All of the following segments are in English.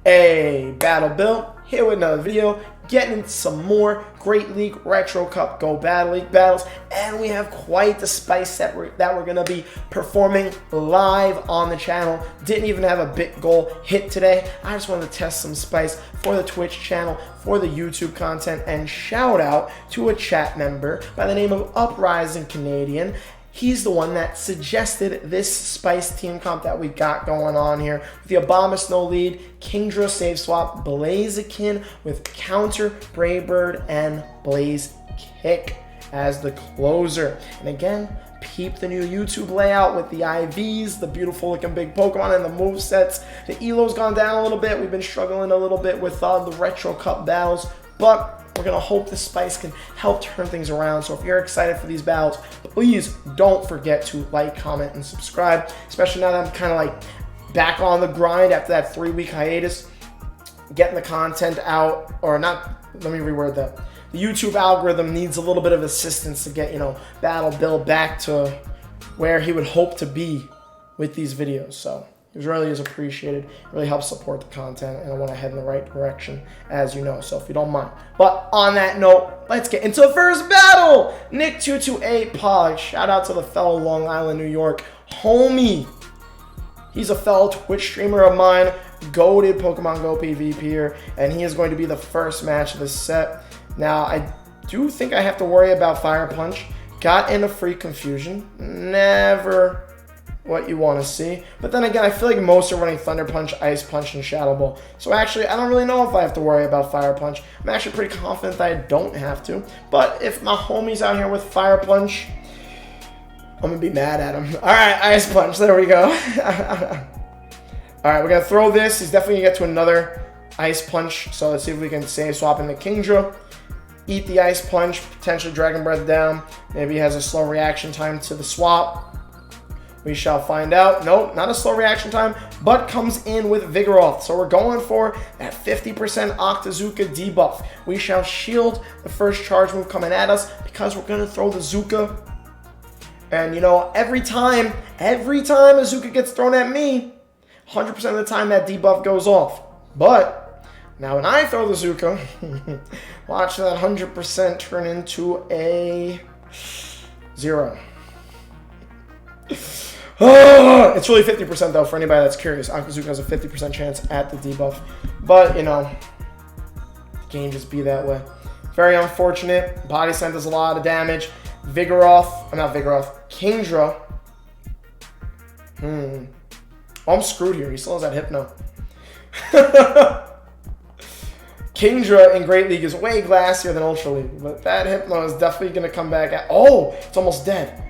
Hey, Battle Bill, here with another video, getting into some more Great League Retro Cup Go Battle League battles, and we have quite the spice that we're going to be performing live on the channel. Didn't even have a big goal hit today. I just wanted to test some spice for the Twitch channel, for the YouTube content, and shout out to a chat member by the name of Uprising Canadian. He's the one that suggested this spice team comp that we got going on here. With the Obama Snow lead, Kingdra save swap, Blaziken with counter, Braybird, and Blaze Kick as the closer. And again, peep the new YouTube layout with the IVs, the beautiful looking big Pokemon, and the movesets. The ELO's gone down a little bit. We've been struggling a little bit with the Retro Cup battles, but we're going to hope this spice can help turn things around. So if you're excited for these battles, please don't forget to like, comment, and subscribe. Especially now that I'm kind of like back on the grind after that 3-week hiatus. Getting the content out, or not, let me reword that. The YouTube algorithm needs a little bit of assistance to get, Battle Bill back to where he would hope to be with these videos. So it really is appreciated. It really helps support the content, and I want to head in the right direction, as you know, so if you don't mind. But on that note, let's get into the first battle! Nick228 Pog. Shout out to the fellow Long Island, New York homie. He's a fellow Twitch streamer of mine, goated Pokemon Go PvP here, and he is going to be the first match of this set. Now, I do think I have to worry about Fire Punch. Got into Free Confusion. Never what you want to see. But then again, I feel like most are running Thunder Punch, Ice Punch, and Shadow Ball. So actually, I don't really know if I have to worry about Fire Punch. I'm actually pretty confident that I don't have to. But if my homie's out here with Fire Punch, I'm going to be mad at him. Alright, Ice Punch. There we go. Alright, we're going to throw this. He's definitely going to get to another Ice Punch. So let's see if we can save swap into Kingdra. Eat the Ice Punch. Potentially Dragon Breath down. Maybe he has a slow reaction time to the swap. We shall find out. Nope, not a slow reaction time, but comes in with Vigoroth. So we're going for that 50% Octazooka debuff. We shall shield the first charge move coming at us because we're going to throw the Zuka. And, every time a Zuka gets thrown at me, 100% of the time that debuff goes off. But now when I throw the Zuka, watch that 100% turn into a 0. It's really 50% though, for anybody that's curious. Octazooka has a 50% chance at the debuff. But, the game just be that way. Very unfortunate. Body Scent does a lot of damage. Kingdra. Oh, I'm screwed here. He still has that Hypno. Kingdra in Great League is way glassier than Ultra League. But that Hypno is definitely going to come back at... Oh, it's almost dead.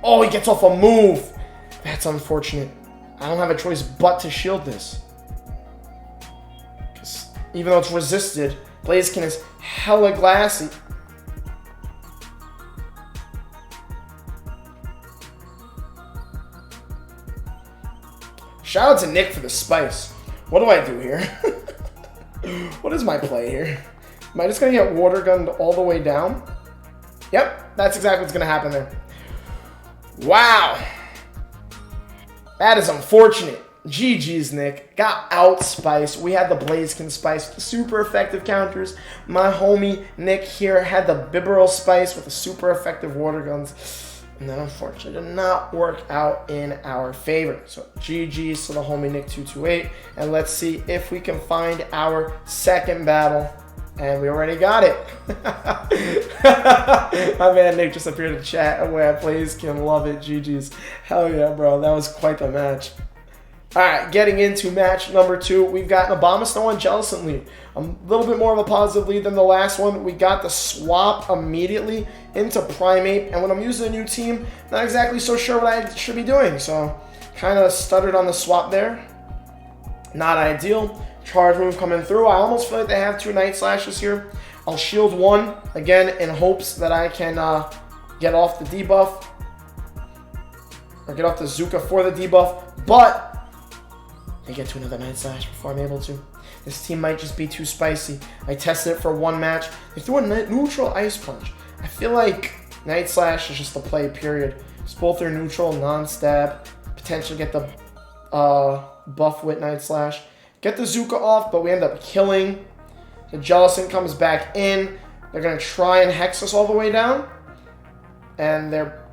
Oh, he gets off a move. That's unfortunate. I don't have a choice but to shield this. Because even though it's resisted, Blaziken is hella glassy. Shout out to Nick for the spice. What do I do here? What is my play here? Am I just going to get water gunned all the way down? Yep, that's exactly what's going to happen there. Wow. That is unfortunate. GG's, Nick. Got out-spiced. We had the Blaziken spice with the super effective counters. My homie Nick here had the Bibarel spice with the super effective water guns. And that unfortunately did not work out in our favor. So GG's to the homie Nick228. And let's see if we can find our second battle. And we already got it. My man Nick just appeared in chat. Away I Blaziken, love it. GG's. Hell yeah, bro. That was quite the match. Alright, getting into match number 2. We've got an Obama Snow and Jellicent lead. A little bit more of a positive lead than the last one. We got the swap immediately into Primate. And when I'm using a new team, not exactly so sure what I should be doing. So, kind of stuttered on the swap there. Not ideal. Charge move coming through. I almost feel like they have 2 Night Slashes here. I'll shield 1, again, in hopes that I can get off the debuff. Or get off the Zuka for the debuff. But they get to another Night Slash before I'm able to. This team might just be too spicy. I tested it for 1 match. They threw a neutral Ice Punch. I feel like Night Slash is just the play, period. It's both their neutral, non-stab. Potentially get the buff with Night Slash. get the Zuka off, but we end up killing. The Jellicent comes back in. They're going to try and hex us all the way down. And they're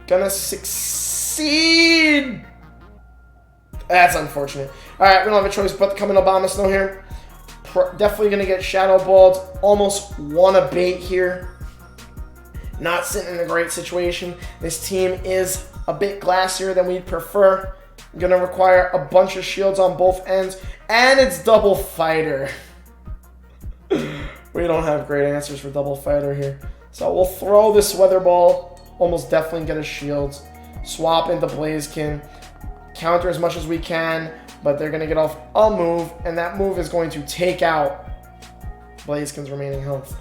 going to succeed. That's unfortunate. Alright, we don't have a choice but to come in Abomasnow here. Definitely going to get Shadow Balled. Almost won a bait here. Not sitting in a great situation. This team is a bit glassier than we'd prefer. Going to require a bunch of shields on both ends. And it's double fighter. We don't have great answers for double fighter here. So we'll throw this Weather Ball. Almost definitely get a shield. Swap into Blaziken. Counter as much as we can. But they're going to get off a move. And that move is going to take out Blaziken's remaining health.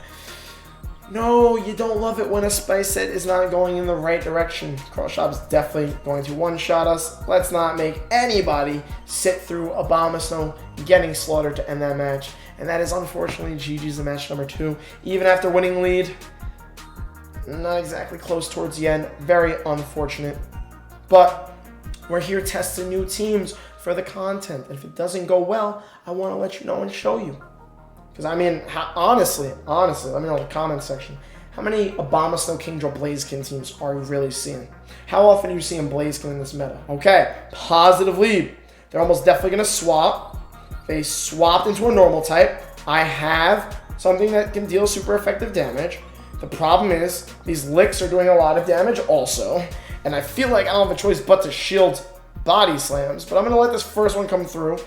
No, you don't love it when a spice set is not going in the right direction. Cross Shop's definitely going to one-shot us. Let's not make anybody sit through Abomasnow getting slaughtered to end that match. And that is unfortunately GG's in match number 2. Even after winning lead, not exactly close towards the end. Very unfortunate. But we're here testing new teams for the content. If it doesn't go well, I want to let you know and show you. Because, I mean, honestly, let me know in the comment section. How many Abomasnow, Kingdra, Blaziken teams are you really seeing? How often are you seeing Blaziken in this meta? Okay, positive lead. They're almost definitely going to swap. They swapped into a normal type. I have something that can deal super effective damage. The problem is, these licks are doing a lot of damage also. And I feel like I don't have a choice but to shield body slams. But I'm going to let this first one come through.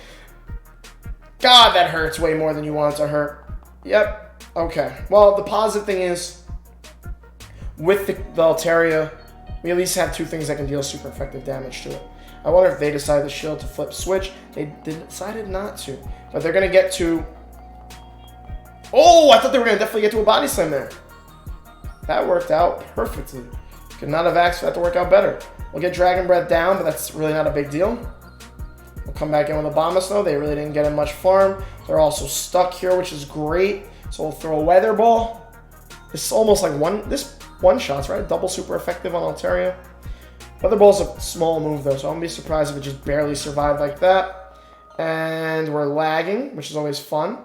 God, that hurts way more than you want it to hurt. Yep. Okay. Well, the positive thing is, with the Altaria, we at least have 2 things that can deal super effective damage to it. I wonder if they decided the shield to flip switch. They decided not to. But they're going to get to... Oh, I thought they were going to definitely get to a body slam there. That worked out perfectly. Could not have asked for that to work out better. We'll get Dragon Breath down, but that's really not a big deal. We'll come back in with Abomasnow. They really didn't get in much farm. They're also stuck here, which is great. So we'll throw a Weather Ball. It's almost like one shots, right? Double super effective on Altaria. Weather Ball's a small move though, so I won't be surprised if it just barely survived like that. And we're lagging, which is always fun.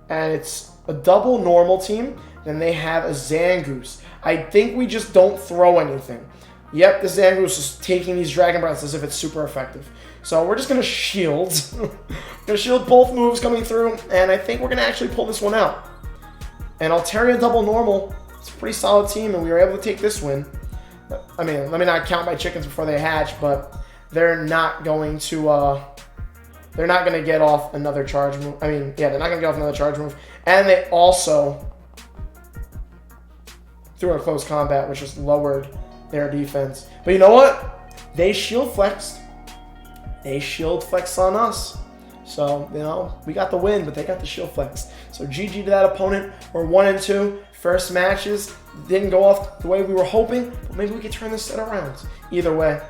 And it's a double normal team. Then they have a Zangoose. I think we just don't throw anything. Yep, the Zangoose is taking these Dragon Breaths as if it's super effective. So we're just going to shield. We're going to shield both moves coming through, and I think we're going to actually pull this one out. And Altaria double normal, it's a pretty solid team, and we were able to take this win. I mean, let me not count my chickens before they hatch, but they're not going to get off another charge move. I mean, yeah, they're not going to get off another charge move. And they also threw a close combat, which just lowered their defense. But you know what? They shield flexed. They shield flexed on us. So, you know, we got the win, but they got the shield flex. So GG to that opponent. We're 1-2. First matches didn't go off the way we were hoping, but maybe we could turn this set around. Either way,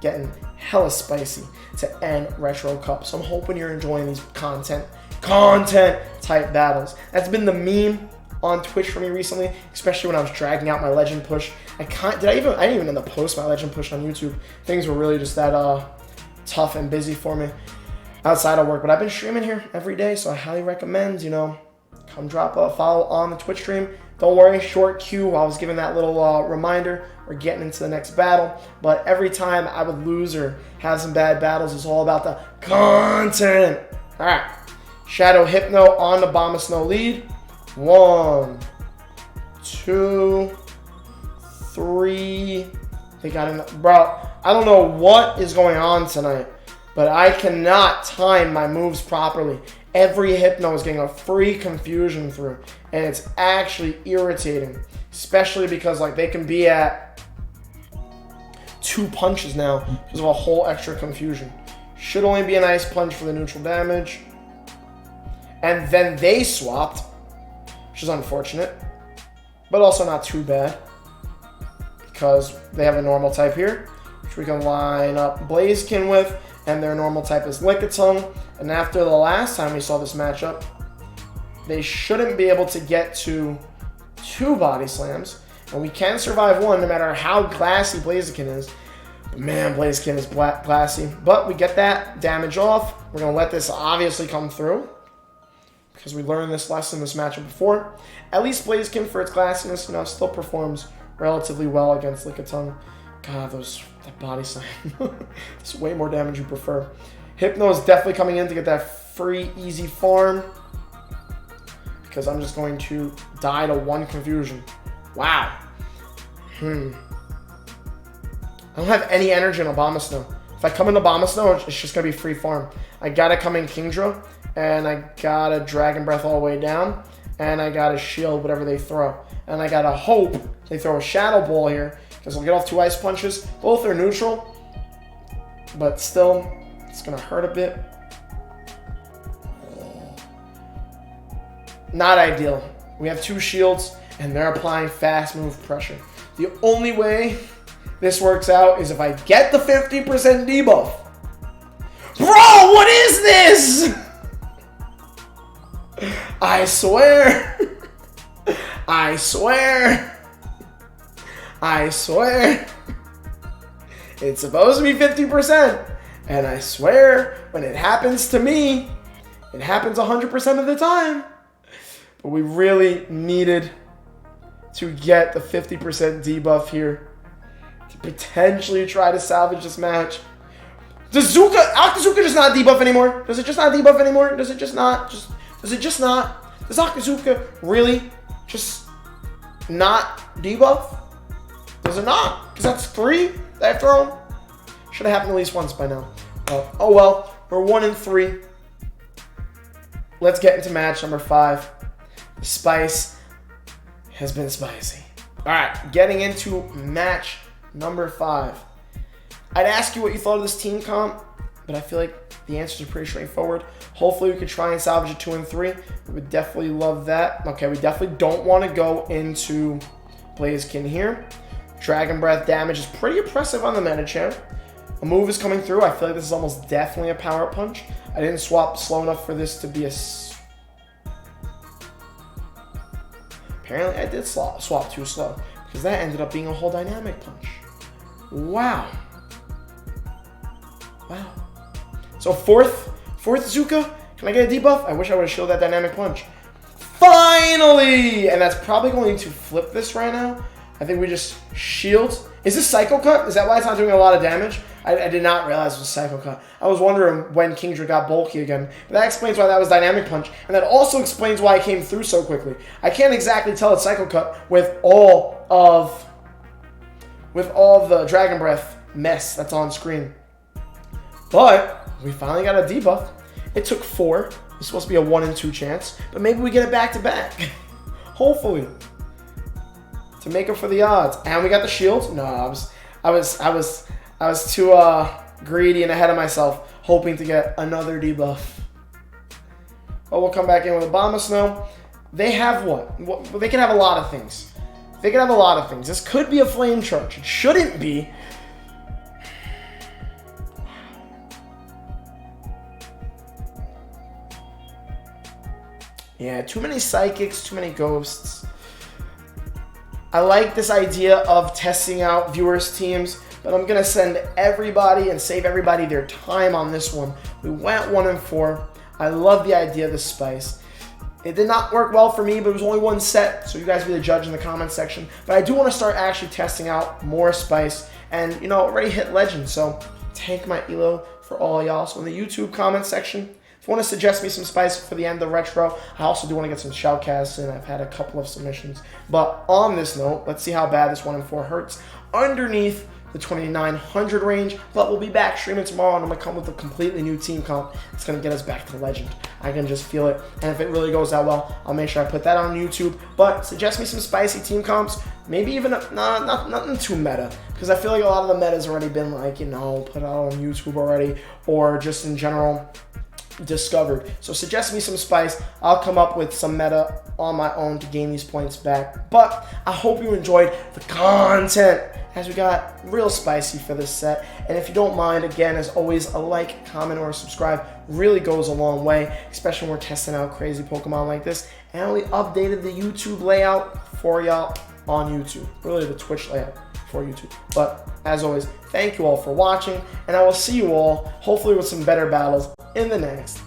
getting hella spicy to end Retro Cup. So I'm hoping you're enjoying these content type battles. That's been the meme on Twitch for me recently, especially when I was dragging out my legend push. I didn't even end up posting my legend push on YouTube. Things were really just that tough and busy for me outside of work, but I've been streaming here every day, so I highly recommend, you know, come drop a follow on the Twitch stream. Don't worry, short queue. I was given that little reminder. We're getting into the next battle, but every time I would lose or have some bad battles, it's all about the content. All right, Shadow Hypno on the Abomasnow lead. 1, 2, 3. They got in. Bro, I don't know what is going on tonight, but I cannot time my moves properly. Every Hypno is getting a free confusion through, and it's actually irritating, especially because like they can be at 2 punches now because of a whole extra confusion. Should only be a nice punch for the neutral damage. And then they swapped, which is unfortunate, but also not too bad because they have a normal type here, which we can line up Blaziken with, and their normal type is Lickitung. And after the last time we saw this matchup, they shouldn't be able to get to 2 body slams, and we can survive one no matter how glassy Blaziken is. Man, Blaziken is classy. But we get that damage off. We're going to let this obviously come through, because we learned this lesson, this matchup before. At least Blaziken, for its classiness, you know, still performs relatively well against Lickitung. God, that body slam. It's way more damage you prefer. Hypno is definitely coming in to get that free, easy farm, because I'm just going to die to one confusion. Wow. I don't have any energy in Abomasnow. If I come in Abomasnow, it's just going to be free farm. I got to come in Kingdra, and I got to Dragon Breath all the way down, and I got to shield whatever they throw. And I got to hope they throw a Shadow Ball here, because we'll get off 2 Ice Punches. Both are neutral, but still, it's going to hurt a bit. Not ideal. We have 2 shields, and they're applying fast move pressure. The only way this works out is if I get the 50% debuff. Bro, what is this? I swear. I swear. I swear. It's supposed to be 50%. And I swear, when it happens to me, it happens 100% of the time. But we really needed to get the 50% debuff here to potentially try to salvage this match. Does Akazuka just not debuff anymore? Does it just not debuff anymore? Does it just not? Does it just not? Does Akazuka really just not debuff? Does it not? Because that's 3 that I've thrown. Should have happened at least once by now. Oh well, we're 1-3. Let's get into match number 5. The spice has been spicy. All right, getting into match number 5. I'd ask you what you thought of this team comp, but I feel like the answers are pretty straightforward. Hopefully we could try and salvage a 2 and 3. We would definitely love that. Okay, we definitely don't want to go into Blaziken here. Dragon Breath damage is pretty impressive on the meta chair. A move is coming through. I feel like this is almost definitely a power punch. I didn't swap slow enough for this to be a... Apparently I did swap too slow, because that ended up being a whole dynamic punch. Wow. Wow. So fourth Zuka, can I get a debuff? I wish I would have shielded that dynamic punch. Finally! And that's probably going to flip this right now. I think we just shield. Is this Psycho Cut? Is that why it's not doing a lot of damage? I did not realize it was Psycho Cut. I was wondering when Kingdra got bulky again. But that explains why that was Dynamic Punch. And that also explains why it came through so quickly. I can't exactly tell it's Psycho Cut with all of the Dragon Breath mess that's on screen. But we finally got a debuff. It took 4. It's supposed to be a 1 and 2 chance. But maybe we get it back to back. Hopefully. To make up for the odds. And we got the shield. No, I was too greedy and ahead of myself, hoping to get another debuff. But we'll come back in with Abomasnow. They have what? They can have a lot of things. They can have a lot of things. This could be a flame charge. It shouldn't be. Yeah, too many psychics, too many ghosts. I like this idea of testing out viewers' teams, but I'm going to send everybody and save everybody their time on this one. We went 1 and 4. I love the idea of the spice. It did not work well for me, but it was only 1 set, so you guys be the judge in the comment section. But I do want to start actually testing out more spice, and, you know, already hit legend, so take my elo for all y'all. So in the YouTube comment section, if you want to suggest me some spice for the end of the retro, I also do want to get some shoutcasts in. I've had a couple of submissions. But on this note, let's see how bad this 1 and 4 hurts underneath the 2900 range. But we'll be back streaming tomorrow, and I'm going to come with a completely new team comp. It's going to get us back to legend. I can just feel it. And if it really goes that well, I'll make sure I put that on YouTube. But suggest me some spicy team comps. Maybe even, nothing too meta. Because I feel like a lot of the meta's already been, like, you know, put out on YouTube already. Or just in general discovered. So suggest me some spice. I'll come up with some meta on my own to gain these points back. But I hope you enjoyed the content, as we got real spicy for this set. And if you don't mind, again, as always, a like, comment, or subscribe really goes a long way, especially when we're testing out crazy Pokemon like this. And we updated the YouTube layout for y'all. on YouTube. Really the Twitch layout for YouTube. But as always, thank you all for watching, and I will see you all hopefully with some better battles in the next